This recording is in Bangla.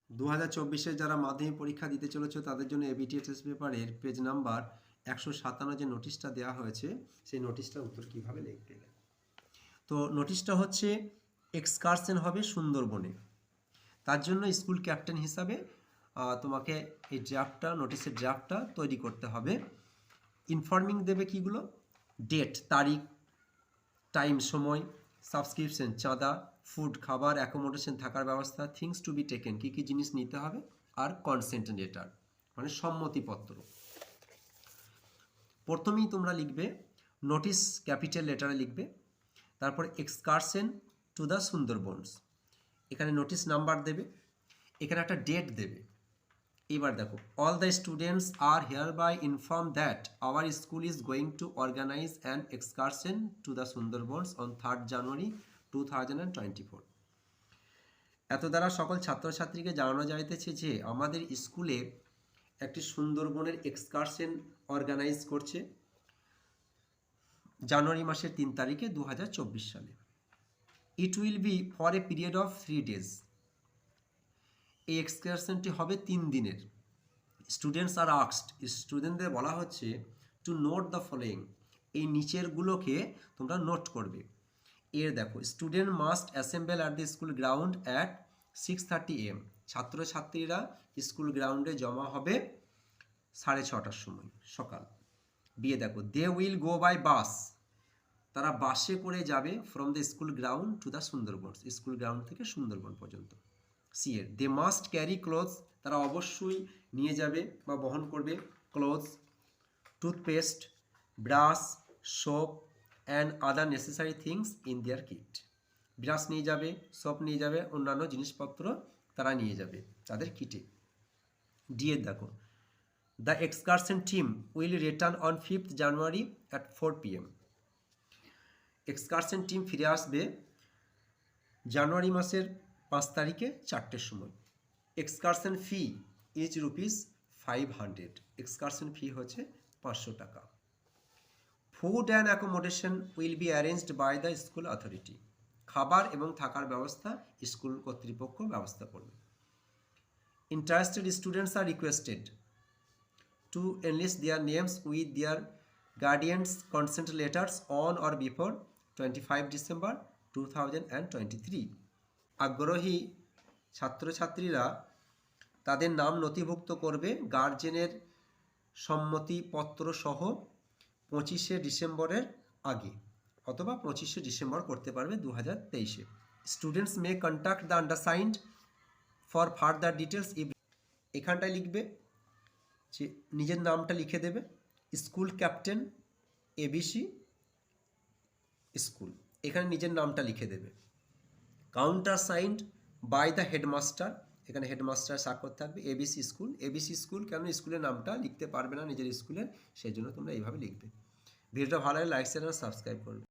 2024-এ যারা মাধ্যমিক পরীক্ষা দিতে চলেছে তাদের জন্য এবিটি টেস্ট পেপারের পেজ নাম্বার 157 যে নোটিশটা দেওয়া হয়েছে সেই নোটিশটার উত্তর কীভাবে লিখবে। তো নোটিশটা হচ্ছে এক্সকারশন হবে সুন্দরবনে। তার জন্য স্কুল ক্যাপ্টেন হিসাবে তোমাকে এই ড্রাফটটা নোটিশের ড্রাফটটা তৈরি করতে হবে। ইনফর্মিং দেবে কীগুলো, ডেট তারিখ, টাইম সময়, সাবস্ক্রিপশন চাঁদা, ফুড খাবার, অ্যাকোমোডেশন থাকার ব্যবস্থা, থিংস টু বি টেকেন কী কী জিনিস নিতে হবে, আর কনসেন্ট লেটার মানে সম্মতিপত্র। প্রথমেই তোমরা লিখবে নোটিশ ক্যাপিটাল লেটারে লিখবে, তারপর এক্সকারশন টু দ্য সুন্দরবনস, এখানে নোটিশ নাম্বার দেবে, এখানে একটা ডেট দেবে। এবার দেখো, all the students are hereby informed that our school is going to organize an excursion to the Sundarbans on 3rd January 2024। এত দ্বারা সকল ছাত্রছাত্রীকে জানানো যাইতেছে যে আমাদের স্কুলে একটি সুন্দরবনের এক্সকারশন অর্গানাইজ করছে জানুয়ারি মাসের 3 তারিখে 2024 সালে। It will be for a period of 3 days। এই এক্সকারশনটি হবে 3 দিনের। স্টুডেন্টস আর আস্কড, স্টুডেন্টদের বলা হচ্ছে টু নোট দ্য ফলোয়িং, এই নিচেরগুলোকে তোমরা নোট করবে। এর দেখো, student must assemble at the school ground at 6:30 AM। ছাত্রছাত্রীরা স্কুল গ্রাউন্ডে জমা হবে 6:30টার সময় সকাল। বিয়ে দেখো, they will go by bus, তারা বাসে করে যাবে from the school ground to the Sundarban, school ground থেকে সুন্দরবন পর্যন্ত। সি এর, দে মাস্ট ক্যারি ক্লোথস, তারা অবশ্যই নিয়ে যাবে বা বহন করবে clothes, toothpaste, brush, soap and other necessary things in their kit. Brush নিয়ে যাবে, সোপ নিয়ে যাবে, অন্যান্য জিনিসপত্র তারা নিয়ে যাবে তাদের কিটে। ডিএ দেখো, the excursion team will return on 5th January at 4 PM। Excursion team ফিরে আসবে জানুয়ারি মাসের 5 তারিখে 4টের সময়। Excursion fee is ₹500, excursion fee হচ্ছে 500 টাকা। Food and accommodation will be arranged by the school authority, খাবার এবং থাকার ব্যবস্থা স্কুল কর্তৃপক্ষ ব্যবস্থা করবে। Interested students are requested to enlist their names with their guardians consent letters on or before 25 December 2023। আগ্রহী ছাত্রছাত্রীরা তাদের নাম নথিভুক্ত করবে গার্জেনের সম্মতিপত্র সহ 25শে ডিসেম্বরের আগে, অথবা 25শে ডিসেম্বর করতে পারবে 2023-এ। Students may contact the undersigned for further details. এখানটায় লিখবে যে নিজের নামটা লিখে দেবে, স্কুল ক্যাপ্টেন এবিসি স্কুল, এখানে নিজের নামটা লিখে দেবে। Counter signed by the headmaster, এখানে হেডমাস্টার স্বাক্ষর থাকবে। এবিসি স্কুল, এবিসি স্কুল কেন স্কুলের নামটা লিখতে পারবে না নিজের স্কুলের, সেই জন্য তোমরা এইভাবে লিখবে। ভিডিওটা ভালো লাগে লাইক শেয়ার আর সাবস্ক্রাইব করবে।